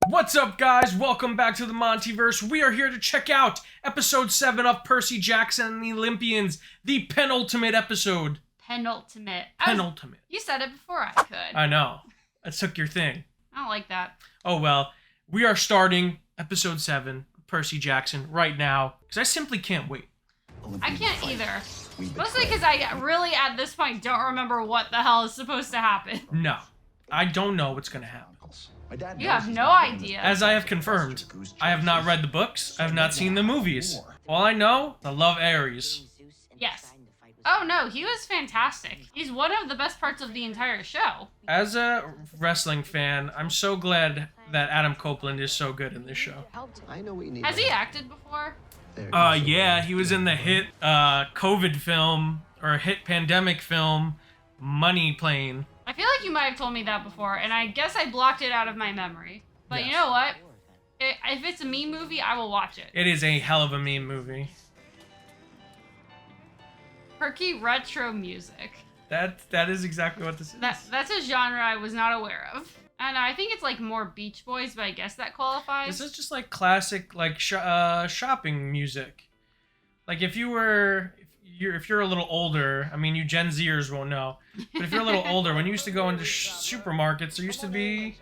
What's up, guys? Welcome back to the MontyVerse. We are here to check out episode 7 of Percy Jackson and the Olympians, the penultimate episode. Penultimate. You said it before I could. I know. I took your thing. I don't like that. Oh well. We are starting episode 7 of Percy Jackson right now, because I simply can't wait. I can't either. Mostly because I really, at this point, don't remember what the hell is supposed to happen. No. I don't know what's going to happen. You have no idea. As I have confirmed, I have not read the books. I have not seen the movies. All I know, I love Ares. Yes. Oh no, he was fantastic. He's one of the best parts of the entire show. As a wrestling fan, I'm so glad that Adam Copeland is so good in this show. Has he acted before? Yeah, he was in the hit COVID film, or hit pandemic film, Money Plane. I feel like you might have told me that before, and I guess I blocked it out of my memory. But Yes. you know what? If it's a meme movie, I will watch it. It is a hell of a meme movie. Perky retro music. That is exactly what this is. That's a genre I was not aware of. And I think it's like more Beach Boys, but I guess that qualifies. This is just like classic, like shopping music. Like if you're a little older, I mean, you Gen Zers won't know, but if you're a little older, when you used to go into supermarkets, there used to be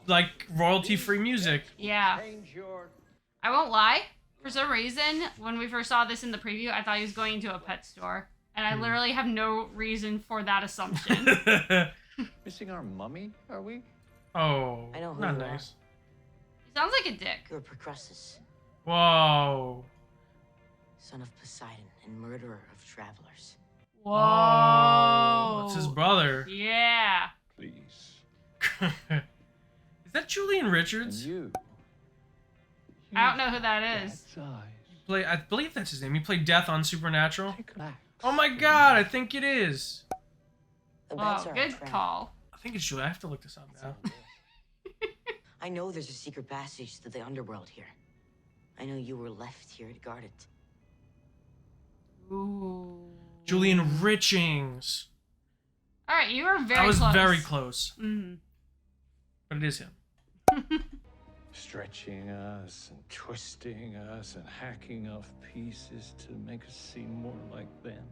like royalty-free music. Yeah. I won't lie. For some reason, when we first saw this in the preview, I thought he was going into a pet store. And I literally have no reason for that assumption. Missing our mummy, are we? Oh, I know who not you are. nice. He sounds like a dick. You're Procrustes, Whoa. son of Poseidon and murderer of travelers. Whoa. Oh, it's his brother. Yeah. Please. Is that Julian And Richards? you. I don't know who that is. Dad's eyes. I believe that's his name. He played Death on Supernatural. Take relax. Oh my god, I think it is. The bats Oh, are a good trap. call. I think it's Julian. I have to look this up now. I know there's a secret passage to the underworld here. I know you were left here to guard it. Ooh. Julian Richings. All right, you were very I was close. very close. Mm-hmm. But it is him. Stretching us and twisting us and hacking off pieces to make us seem more like them.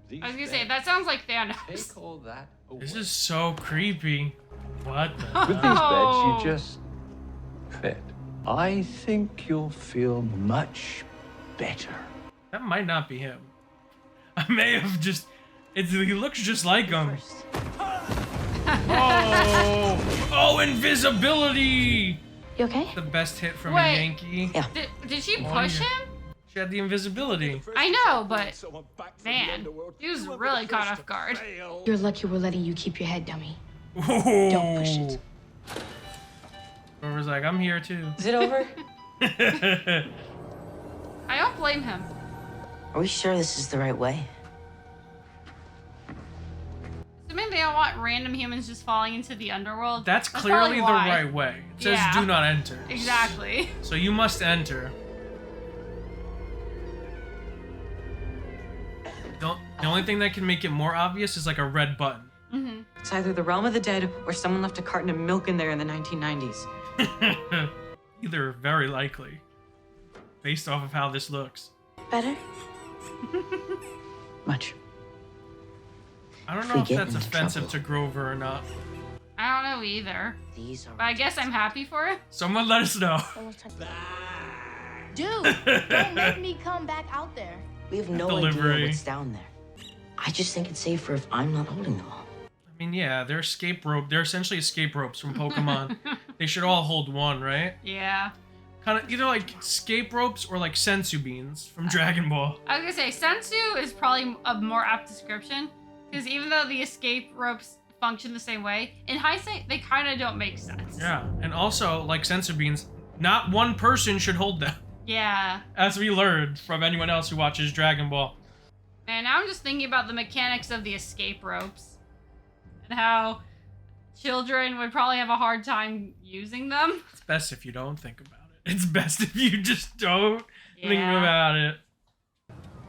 These I was gonna say, beds that sounds like Thanos. Take all that away. This is so creepy. What the With these Oh. beds, you just fit. I think you'll feel much better. That might not be him. I may have just... he looks just like him. First, Oh! Oh, invisibility! You okay? The best hit from Wait. a Yankee. Yeah. Did she Oh, push yeah. him? She had the invisibility. I know, but man, he was really caught off guard. You're lucky we're letting you keep your head, dummy. Ooh. Don't push it. Whoever's like, I'm here too. is it over? I don't blame him. Are we sure this is the right way? Assuming they don't want random humans just falling into the underworld. That's probably clearly the why. right way. It says Yeah. do not enter. Exactly. So you must enter. The only thing that can make it more obvious is like a red button. Mm-hmm. It's either the realm of the dead or someone left a carton of milk in there in the 1990s. Either very likely. Based off of how this looks. Better? Much. I don't If know we if get that's into offensive trouble. to Grover or not. I don't know either. These are. But I guess I'm happy for it. Someone let us know. Dude, don't make me come back out there. We have no Delivery. idea what's down there. I just think it's safer if I'm not holding them all. I mean, yeah, they're escape rope. They're essentially escape ropes from Pokemon. They should all hold one, right? Yeah. Kind of either like escape ropes or like sensu beans from Dragon Ball. I was gonna say, sensu is probably a more apt description. Because even though the escape ropes function the same way, in hindsight, they kind of don't make sense. Yeah, and also like sensu beans, not one person should hold them, Yeah. as we learned from anyone else who watches Dragon Ball. And now I'm just thinking about the mechanics of the escape ropes. And how children would probably have a hard time using them. It's best if you don't think about it. It's best if you just don't think Yeah. about it.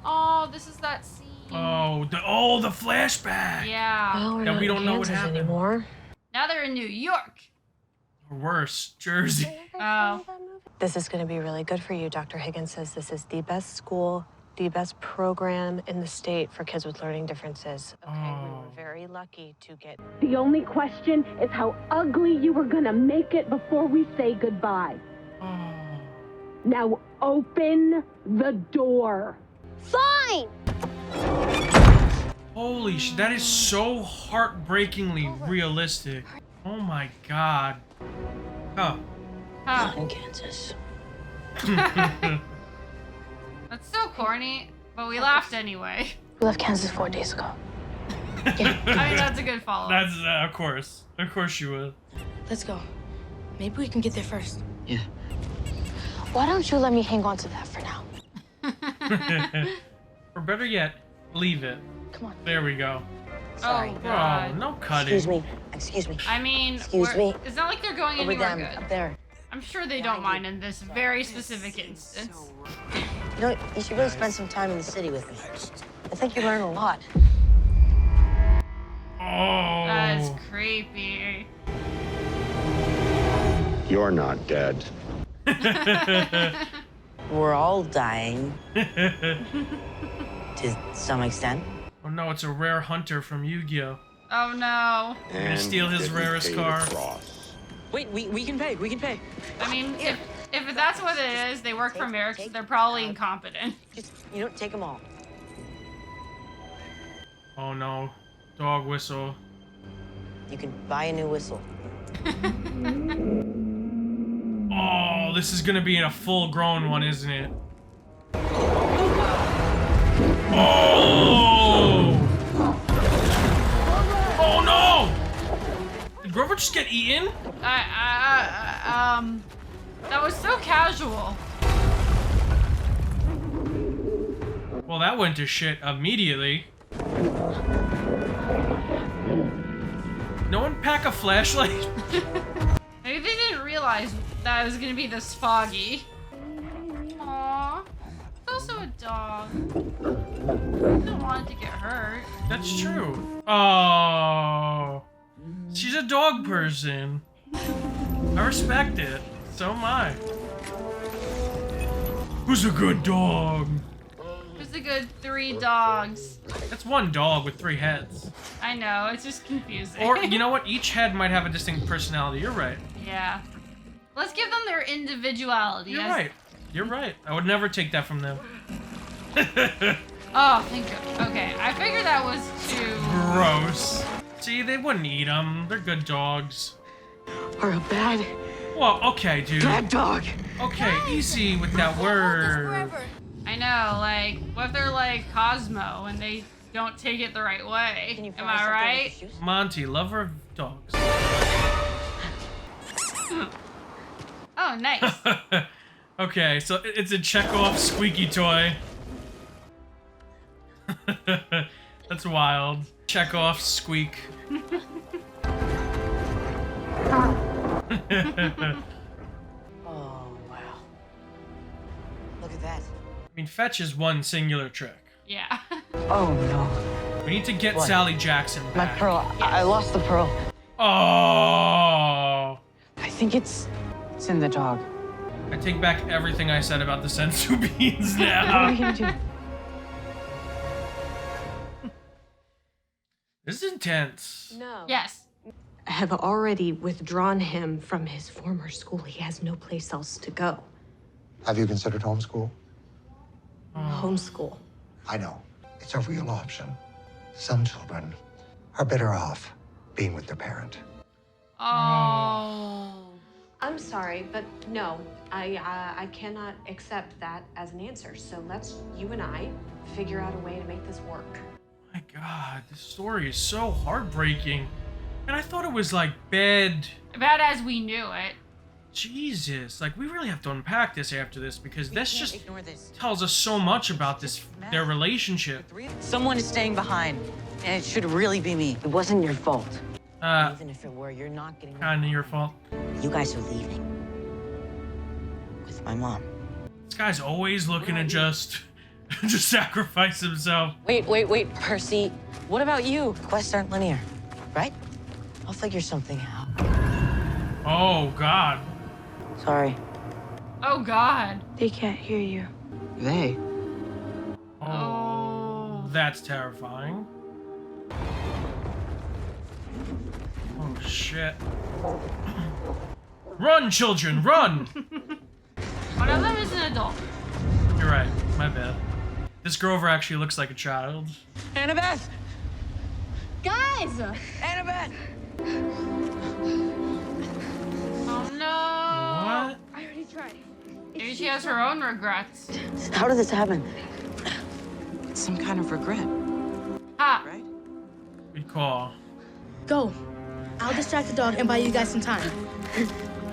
Oh, this is that scene. Oh, the flashback. Yeah. Well, we're Yeah, not we in don't know what Kansas happened. anymore. Now they're in New York. Or worse, Jersey. Oh. This is going to be really good for you. Dr. Higgins says this is the best school, the best program in the state for kids with learning differences. Okay, we were very lucky to get... The only question is how ugly you were gonna make it before we say goodbye. Oh. Now open the door. Fine! Holy shit, that is so heartbreakingly realistic. Oh my god. Huh. Huh. In Kansas. That's so corny, but we laughed anyway. We left Kansas 4 days ago. I mean, that's a good follow-up. That's, of course. Of course you would. Let's go. Maybe we can get there first. Yeah. Why don't you let me hang on to that for now? Or better yet, leave it. Come on. There we go. Sorry. Oh, Oh, God. no cutting. Excuse me. Excuse me. I mean, Excuse me. it's not like they're going Over anywhere them, good. up there. I'm sure they don't mind in this very specific instance. You know, you should really spend some time in the city with me. I think you learn a lot. Oh. That's creepy. You're not dead. We're all dying. To some extent. Oh no, it's a rare hunter from Yu-Gi-Oh! Oh no. Gonna steal his didn't rarest pay the car. cross. Wait, we can pay. We can pay. I mean, if that's what it is, they work for Merrick's, they're probably incompetent. Just, take them all. Oh no. Dog whistle. You can buy a new whistle. Oh, this is gonna be a full-grown one, isn't it? Oh! Oh no! Did Grover just get eaten? That was so casual. Well, that went to shit immediately. No one pack a flashlight? Maybe they didn't realize that it was gonna be this foggy. Aww. It's also a dog. I don't want it to get hurt. That's true. Oh. She's a dog person. I respect it. So am I. Who's a good dog? Who's a good 3 dogs? That's one dog with 3 heads. I know, it's just confusing. Or, you know what? Each head might have a distinct personality. You're right. Yeah. Let's give them their individuality. You're right. You're right. I would never take that from them. Oh, thank God. Okay, I figured that was too... Gross. See, they wouldn't eat them. They're good dogs. Or a bad Well, okay, dude. dog. Okay, easy with that word. I know, like, what if they're like Cosmo and they don't take it the right way? Am I right? Monty, lover of dogs. Oh, nice. Okay, so it's a Chekhov squeaky toy. That's wild. Chekhov squeak. Oh, wow. Look at that. I mean, fetch is one singular trick. Yeah. Oh, no. We need to get What? Sally Jackson My back. pearl. I lost the pearl. Oh! I think it's in the dog. I take back everything I said about the sensu beans What are now. we gonna do? This is intense. No. Yes. Have already withdrawn him from his former school. He has no place else to go. Have you considered homeschool? Homeschool. I know. It's a real option. Some children are better off being with their parent. Oh. I'm sorry, but no, I cannot accept that as an answer. So let's, you and I, figure out a way to make this work. My God, this story is so heartbreaking. And I thought it was like bad. Bad as we knew it. Jesus, like we really have to unpack this after this because this just Ignore this. tells us so much about their relationship. Someone is staying behind, and it should really be me. It wasn't your fault. Uh, Even if it were, you're not getting. Kinda your fault. You guys are leaving. With my mom. This guy's always looking to just sacrifice himself. Wait, Percy. What about you? Quests aren't linear, right? I'll figure something out. Oh, God. Sorry. Oh, God. They can't hear you. They? Oh, that's terrifying. Oh, shit. Run, children, run! One of them is an adult. You're right, my bad. This Grover actually looks like a child. Annabeth! Guys! Annabeth! Oh, no. What? I already tried. Maybe she has her own regrets. How did this happen? It's some kind of regret, Ha! right? Good call. Go. I'll distract the dog and buy you guys some time.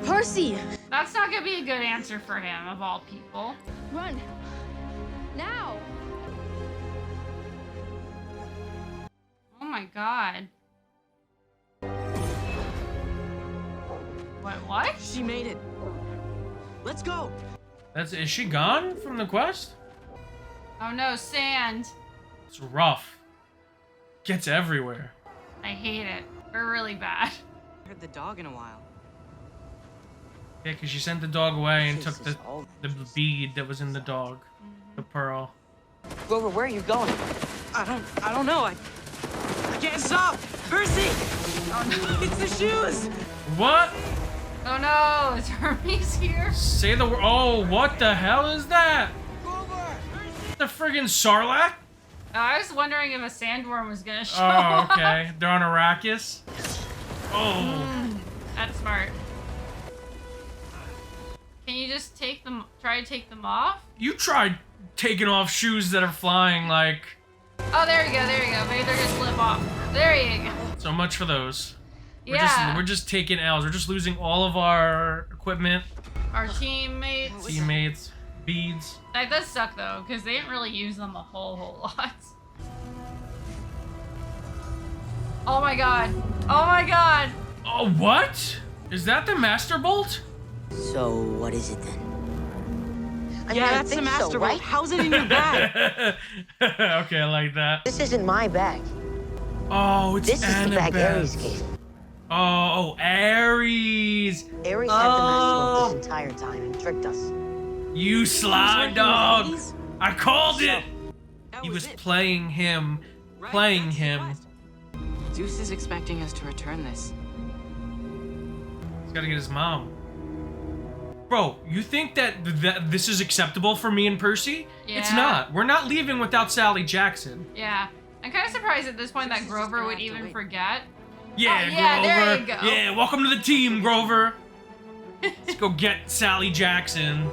Percy! That's not gonna be a good answer for him, of all people. Run. Now. Oh my god. What? She made it. Let's go. Is she gone from the quest? Oh no, sand. It's rough. Gets everywhere. I hate it. We're really bad. I heard the dog in a while. Yeah, because she sent the dog away and took Jesus, the bead that was in the dog. The pearl. Grover, where are you going? I don't know. I can't stop. Percy! Oh no. It's the shoes! What? Oh no, is Hermes here? Say the word. Oh, what the hell is that? Grover! The friggin' Sarlacc? I was wondering if a sandworm was gonna show Oh, up. okay. They're on Arrakis. Oh. That's smart. Can you just try to take them off? You tried taking off shoes that are flying like... Oh, there you go, there you go. Maybe they're gonna slip off. There you go. So much for those. Yeah. We're just taking L's. We're just losing all of our equipment, Our teammates. teammates, beads. That does suck though, because they didn't really use them a whole lot. Oh my god. Oh my god. Oh, what? Is that the Master Bolt? So, what is it then? I Yeah, mean, I that's the think master so, bolt. right? How's it in your bag? Okay, I like that. This isn't my bag. Oh, it's This is the bag Ares Annabeth. gave. Oh, Ares. Ares had the master bolt this entire time and tricked us. You sly working dog. with ladies? I called it. That He was it. playing him. Right, Playing that's the him. quest. Zeus is expecting us to return this. He's gotta get his mom. Bro, you think that this is acceptable for me and Percy? It's Yeah. not. We're not leaving without Sally Jackson. Yeah. I'm kind of surprised at this point that Grover would even forget. Yeah, Oh, yeah, Grover. there you go. Yeah, welcome to the team, Grover. Let's go get Sally Jackson.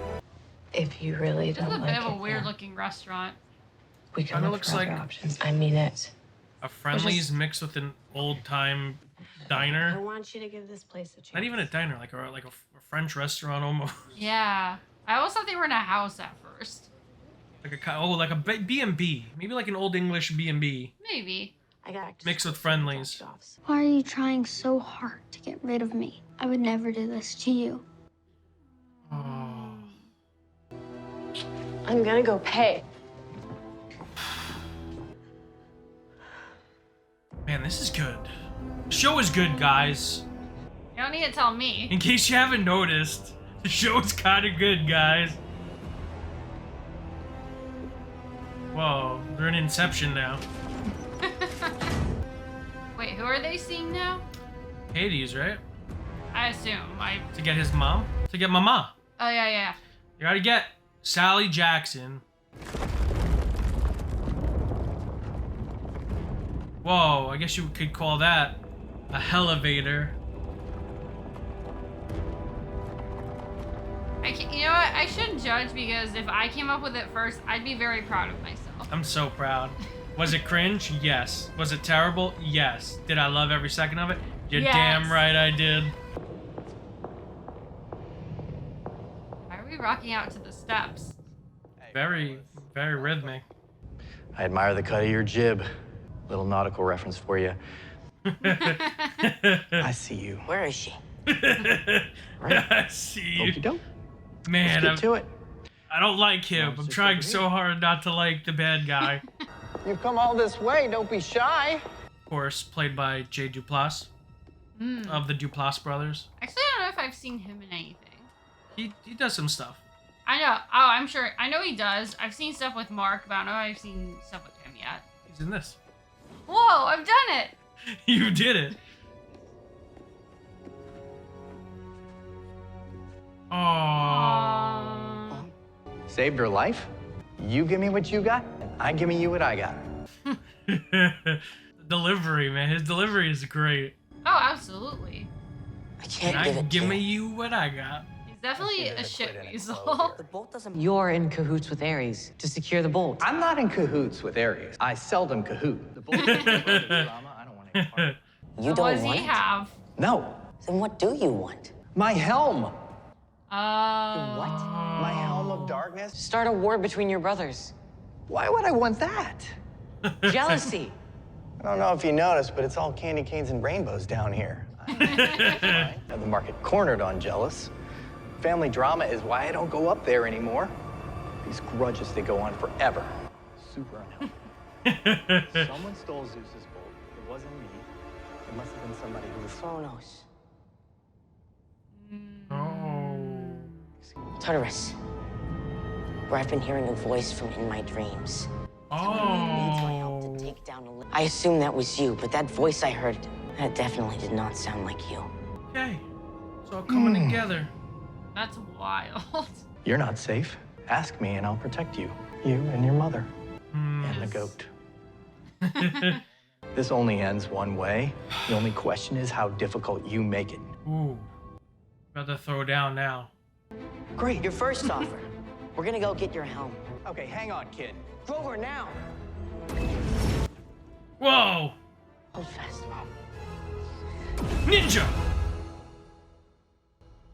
If you really This is don't a like bit of a it, weird yeah, looking restaurant. we can Kinda look looks for like- other options. I mean it. A Friendly's mixed with an old-time I diner. want you to give this place a chance. Not even a diner, like a French restaurant almost. Yeah. I always thought they were in a house at first. Like a B&B. Maybe like an old English B&B. Maybe. I got Mixed with Friendly's. Why are you trying so hard to get rid of me? I would never do this to you. Oh. I'm gonna go pay. Man, this is good. The show is good, guys. You don't need to tell me. In case you haven't noticed, the show is kind of good, guys. Whoa, they're in Inception now. Wait, who are they seeing now? Hades, right? I assume. To get his mom? To get Mama. Oh, yeah. You gotta get Sally Jackson. Whoa, I guess you could call that a elevator. You know what? I shouldn't judge because if I came up with it first, I'd be very proud of myself. I'm so proud. Was it cringe? Yes. Was it terrible? Yes. Did I love every second of it? You're Yes. damn right I did. Why are we rocking out to the steps? Very, very rhythmic. I admire the cut of your jib. Little nautical reference for you. I see you. Where is she? I see you. Okey doke. Man, Let's get to it. I don't like him. I'm trying so hard not to like the bad guy. You've come all this way, don't be shy. Of course, played by Jay Duplass of the Duplass brothers. Actually, I don't know if I've seen him in anything. He does some stuff. I know. Oh, I'm sure. I know he does. I've seen stuff with Mark, but I don't know if I've seen stuff with him yet. He's in this. Whoa, I've done it. You did it. Oh. Saved her life? You give me what you got, and I give me you what I got. Delivery, man. His delivery is great. Oh, absolutely. I can't And give it to give you. me you what I got. He's definitely a shit weasel. The bolt doesn't. You're in cahoots with Ares to secure the bolt. I'm not in cahoots with Ares. I seldom cahoot. The bullshit drama, I don't want to get part of. You What don't does want he it? have? No, Then what do you want? my helm. Oh. My helm of darkness. Start a war between your brothers. Why would I want that? Jealousy. I don't know if you noticed, but it's all candy canes and rainbows down here. I have the market cornered on jealous. Family drama is why I don't go up there anymore. These grudges, they go on forever. Super unhealthy. Someone stole Zeus's bolt. It wasn't me. It must have been somebody who was... Chronos. Oh. Tartarus. Where I've been hearing a voice from in my dreams. Needs my help to take down Olympians. I assume that was you, but that voice I heard, that definitely did not sound like you. Okay. It's all coming together. That's wild. You're not safe. Ask me and I'll protect you. You and your mother. And the goat. This only ends one way. The only question is how difficult you make it. Ooh. About to throw down now. Great. Your first offer. We're gonna go get your helm. Okay, hang on, kid. Grover, now! Whoa! Hold fast. Ninja!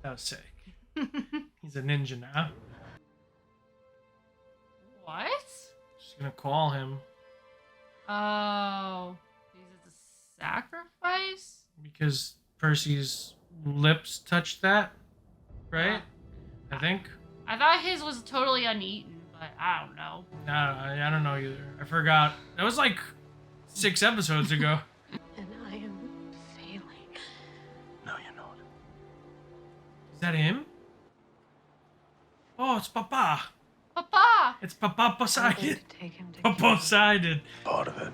That was sick. He's a ninja now. What? Just gonna call him. Oh. Is it a sacrifice? Because Percy's lips touched that, right? I think. I thought his was totally uneaten, but I don't know. I don't know either. I forgot. That was like 6 episodes ago. And I am failing. No, you're not. Is that him? Oh, it's Papa. Papa! It's Papa Poseidon. Take him to Papa Poseidon. Part of it.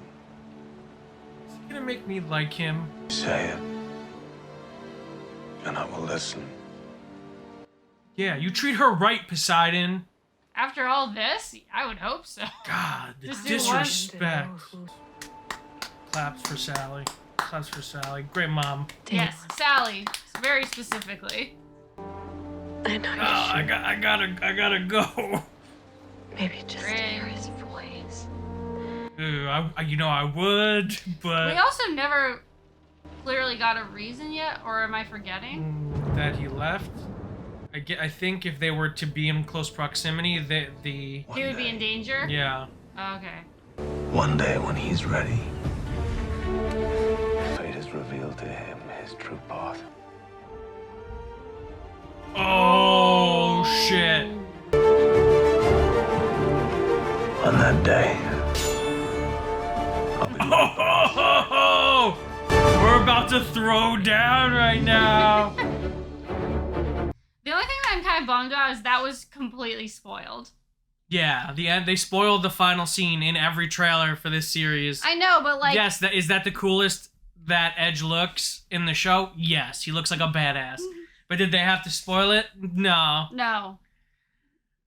Is he gonna make me like him? Say it. And I will listen. Yeah, you treat her right, Poseidon. After all this, I would hope so. God, the Just do one. disrespect. Claps for Sally. Claps for Sally. Great mom. Yes, Sally, very specifically. I know you I gotta go. Maybe just Great. hear his voice. Ooh, I would, but We also never clearly got a reason yet, or am I forgetting? that he left. I think if they were to be in close proximity, the He would be in danger? yeah. Okay. One day when he's ready, fate has revealed to him his true path. Oh shit. On that day, Oh, we're about to throw down right now. The only thing that I'm kind of bummed out is that was completely spoiled. Yeah, the end. They spoiled the final scene in every trailer for this series. I know, but like... Yes, is that the coolest that Edge looks in the show? Yes, he looks like a badass. But did they have to spoil it? No. No.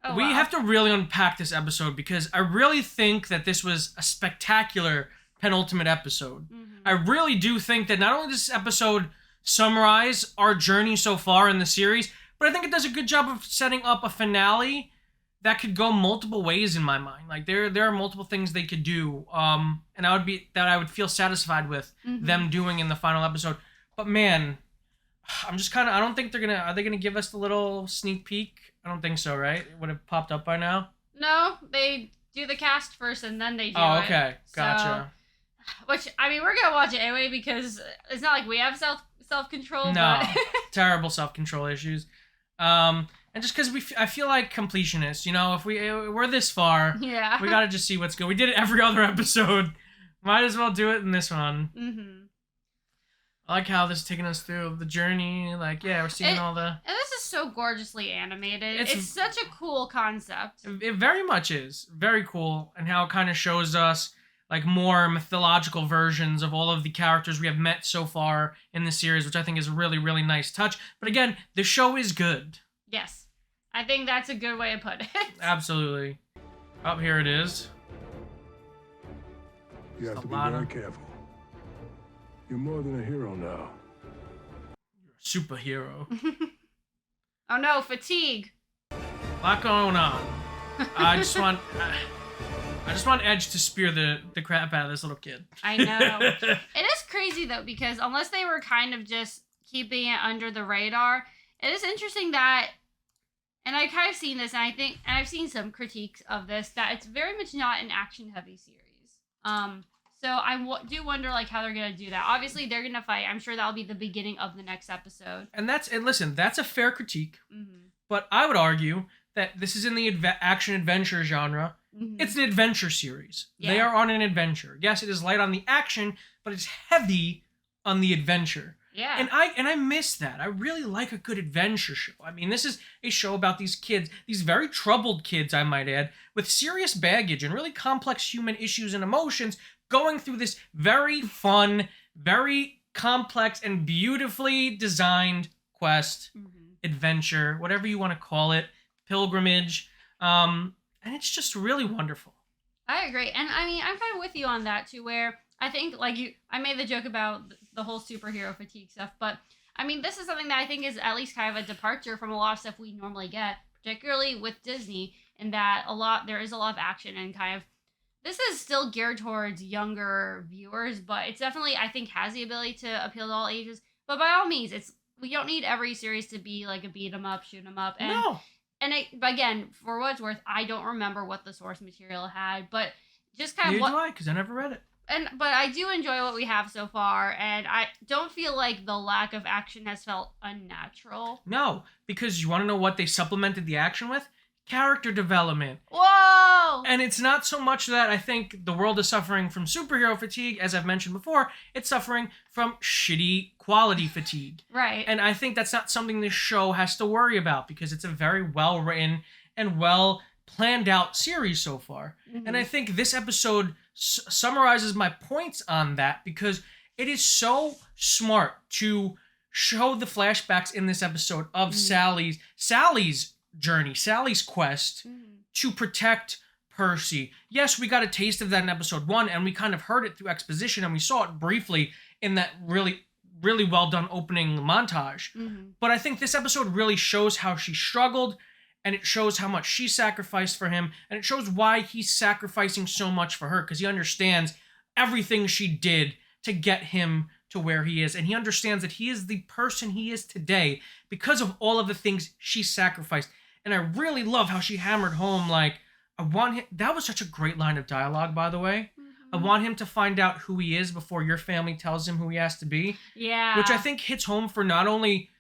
Oh, We well. have to really unpack this episode because I really think that this was a spectacular penultimate episode. I really do think that not only does this episode summarize our journey so far in the series, but I think it does a good job of setting up a finale that could go multiple ways in my mind. Like there are multiple things they could do, and I would feel satisfied with them doing in the final episode. But man, I'm just kind of, I don't think are they gonna give us the little sneak peek? I don't think so, right? It would have popped up by now. No, they do the cast first and then they do Oh, it. okay, gotcha. Which, I mean, we're gonna watch it anyway because it's not like we have self-control. No, But... terrible self-control issues. And just because I feel like completionists, you know, if we're this far, Yeah. we gotta just see what's good. We did it every other episode. Might as well do it in this one. I like how this is taking us through the journey. Like, yeah, we're seeing all the... And this is so gorgeously animated. It's It's such a cool concept. It very much is. Very cool. And how it kind of shows us like more mythological versions of all of the characters we have met so far in the series, which I think is a really, really nice touch. But again, the show is good. Yes. I think that's a good way to put it. Absolutely. Up here it is. You have to be very careful. You're more than a hero now. Superhero. Oh no, fatigue. A lot going on. I just want Edge to spear the crap out of this little kid. I know. It is crazy though, because unless they were kind of just keeping it under the radar, it is interesting that, and I kind of seen this, and I've seen some critiques of this, that it's very much not an action-heavy series. So I do wonder like how they're gonna do that. Obviously, they're gonna fight. I'm sure that'll be the beginning of the next episode. And listen, that's a fair critique. Mm-hmm. But I would argue that this is in the action-adventure genre. Mm-hmm. It's an adventure series. Yeah. They are on an adventure. Yes, it is light on the action, but it's heavy on the adventure. Yeah. And I miss that. I really like a good adventure show. I mean, this is a show about these kids, these very troubled kids, I might add, with serious baggage and really complex human issues and emotions, going through this very fun, very complex, and beautifully designed quest, adventure, whatever you want to call it, pilgrimage. And it's just really wonderful. I agree. And I mean, I'm kind of with you on that too, where I think like I made the joke about the whole superhero fatigue stuff, but I mean, this is something that I think is at least kind of a departure from a lot of stuff we normally get, particularly with Disney, in that there is a lot of action and kind of, this is still geared towards younger viewers, but it's definitely, I think, has the ability to appeal to all ages. But by all means, we don't need every series to be like a beat 'em up, shoot 'em up. And, no. But again, for what it's worth, I don't remember what the source material had, but just kind of Neither do I, because I never read it. But I do enjoy what we have so far, and I don't feel like the lack of action has felt unnatural. No, because you want to know what they supplemented the action with? Character development. Whoa! And it's not so much that I think the world is suffering from superhero fatigue, as I've mentioned before. It's suffering from shitty quality fatigue. Right. And I think that's not something this show has to worry about, because it's a very well-written and well-planned out series so far. Mm-hmm. And I think this episode summarizes my points on that, because it is so smart to show the flashbacks in this episode of Sally's journey, Sally's quest to protect Percy. Yes, we got a taste of that in episode 1, and we kind of heard it through exposition, and we saw it briefly in that really, really well done opening montage. But I think this episode really shows how she struggled, and it shows how much she sacrificed for him, and it shows why he's sacrificing so much for her, because he understands everything she did to get him to where he is, and he understands that he is the person he is today because of all of the things she sacrificed. And I really love how she hammered home, like, I want him... That was such a great line of dialogue, by the way. I want him to find out who he is before your family tells him who he has to be. Yeah. Which I think hits home for not only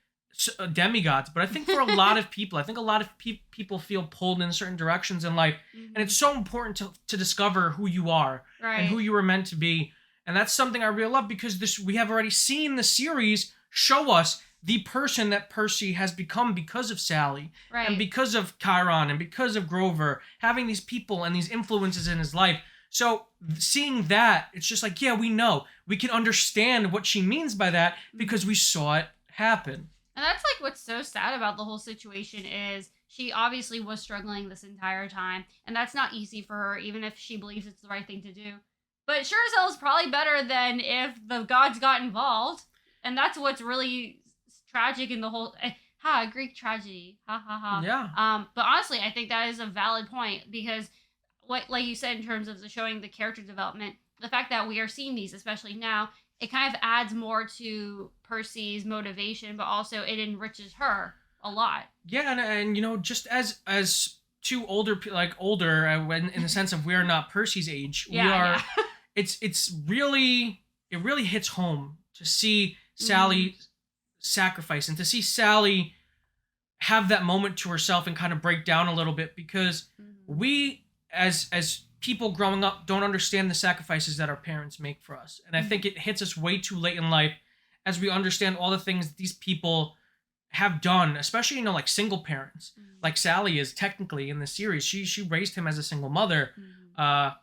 demigods, but I think for a lot of people. I think a lot of people feel pulled in certain directions in life. And it's so important to discover who you are and who you were meant to be. And that's something I really love, because we have already seen the series show us the person that Percy has become because of Sally, and because of Chiron, and because of Grover, having these people and these influences in his life. So seeing that, it's just like, yeah, we know. We can understand what she means by that because we saw it happen. And that's like what's so sad about the whole situation is she obviously was struggling this entire time, and that's not easy for her, even if she believes it's the right thing to do. But it sure as hell is probably better than if the gods got involved. And that's what's really tragic in the whole Greek tragedy, Yeah. But honestly, I think that is a valid point, because what, like you said, in terms of showing the character development, the fact that we are seeing these, especially now, it kind of adds more to Percy's motivation, but also it enriches her a lot. Yeah, and you know, just as two older when in the sense of we are not Percy's age, we are. It's really, it really hits home to see Sally sacrifice, and to see Sally have that moment to herself and kind of break down a little bit, because we as people growing up don't understand the sacrifices that our parents make for us. And I think it hits us way too late in life as we understand all the things that these people have done, especially, like single parents. Like Sally is technically in the series. She raised him as a single mother. And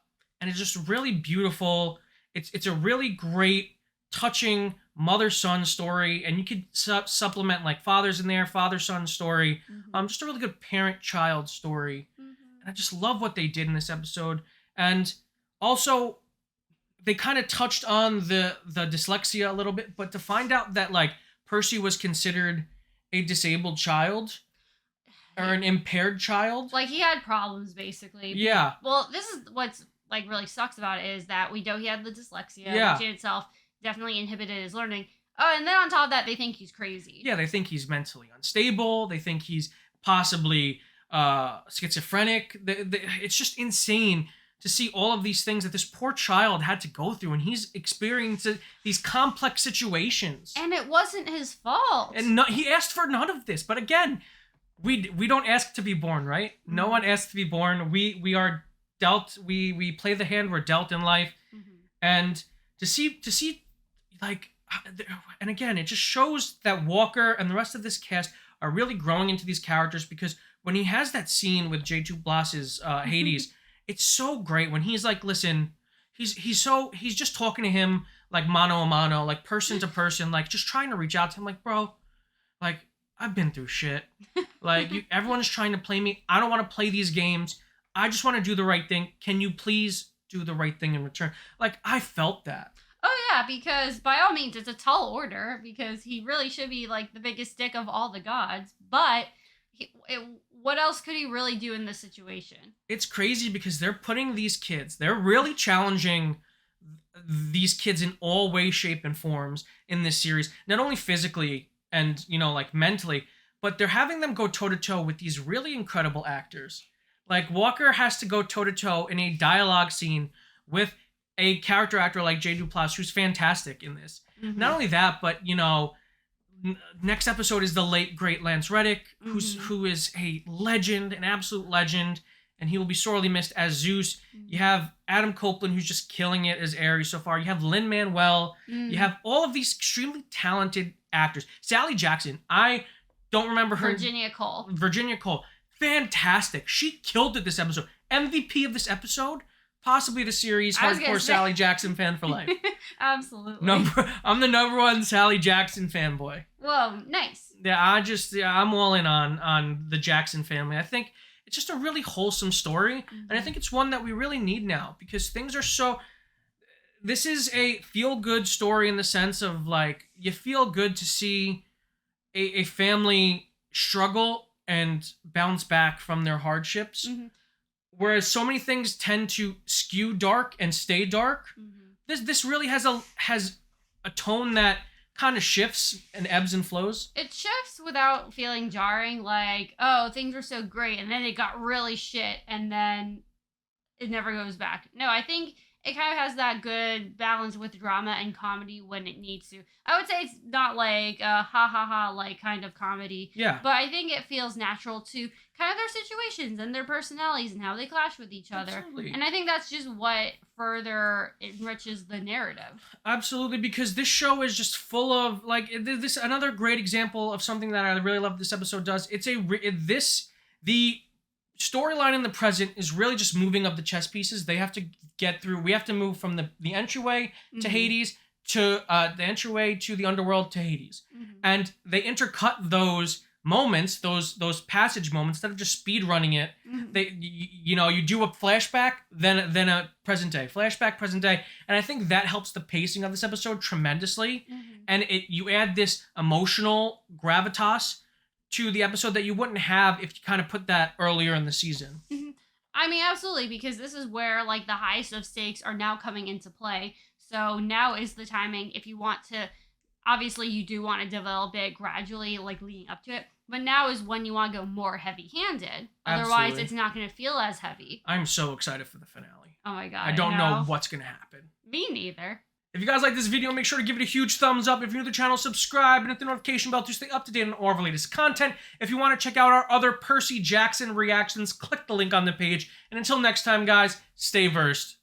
it's just really beautiful. It's a really great, touching mother-son story, and you could supplement like father's in there, father-son story. Just a really good parent-child story. And I just love what they did in this episode. And also, they kind of touched on the dyslexia a little bit, but to find out that like Percy was considered a disabled child or an impaired child. Like, he had problems, basically. Yeah. Well, this is what's like really sucks about it, is that we know he had the dyslexia, which in itself definitely inhibited his learning. Oh, and then on top of that, they think he's crazy. Yeah, they think he's mentally unstable. They think he's possibly schizophrenic. It's just insane to see all of these things that this poor child had to go through, and he's experiencing these complex situations. And it wasn't his fault. And he asked for none of this. But again, we don't ask to be born, right? No one asks to be born. We are dealt. We play the hand we're dealt in life, and to see like, and again, it just shows that Walker and the rest of this cast are really growing into these characters, because when he has that scene with J2 Blas's Hades, it's so great when he's like, listen, he's just talking to him like mano a mano, like person to person, like just trying to reach out to him, like, bro, like, I've been through shit. Like, everyone's trying to play me. I don't want to play these games. I just want to do the right thing. Can you please do the right thing in return? Like, I felt that. Oh, yeah, because by all means, it's a tall order, because he really should be, like, the biggest dick of all the gods. But what else could he really do in this situation? It's crazy because they're putting these kids, they're really challenging these kids in all ways, shape, and forms in this series. Not only physically and, like, mentally, but they're having them go toe-to-toe with these really incredible actors. Like, Walker has to go toe-to-toe in a dialogue scene with a character actor like J. Duplass, who's fantastic in this. Not only that, but, next episode is the late, great Lance Reddick, who is a legend, an absolute legend, and he will be sorely missed as Zeus. You have Adam Copeland, who's just killing it as Ares so far. You have Lin-Manuel. You have all of these extremely talented actors. Sally Jackson, I don't remember her. Virginia Cole. Fantastic. She killed it this episode. MVP of this episode. Possibly the series. Hardcore Sally Jackson fan for life. Absolutely. I'm the number one Sally Jackson fanboy. Whoa, nice. Yeah, I'm all in on the Jackson family. I think it's just a really wholesome story, and I think it's one that we really need now, because things are so... This is a feel-good story in the sense of, like, you feel good to see a family struggle and bounce back from their hardships. Whereas so many things tend to skew dark and stay dark. This really has a tone that kind of shifts and ebbs and flows. It shifts without feeling jarring, like, oh, things were so great, and then it got really shit, and then it never goes back. No, I think it kind of has that good balance with drama and comedy when it needs to. I would say it's not like a ha-ha-ha like kind of comedy. Yeah. But I think it feels natural to kind of their situations and their personalities and how they clash with each other. Absolutely. And I think that's just what further enriches the narrative. Absolutely, because this show is just full of, like, this another great example of something that I really love this episode does. The storyline in the present is really just moving up the chess pieces. They have to get through. We have to move from the entryway to Hades to the entryway to the underworld to Hades, and they intercut those moments, those passage moments, instead of just speed running it. You do a flashback, then a present day, flashback, present day, and I think that helps the pacing of this episode tremendously. And you add this emotional gravitas to the episode that you wouldn't have if you kind of put that earlier in the season. I mean, absolutely, because this is where, like, the highest of stakes are now coming into play. So now is the timing. If you want to, obviously you do want to develop it gradually, like, leading up to it, but now is when you want to go more heavy-handed. Otherwise, Absolutely. It's not going to feel as heavy. I'm so excited for the finale. Oh my god, I don't know what's going to happen. Me neither. If you guys like this video, make sure to give it a huge thumbs up. If you're new to the channel, subscribe and hit the notification bell to stay up to date on all of our latest content. If you want to check out our other Percy Jackson reactions, click the link on the page. And until next time, guys, stay versed.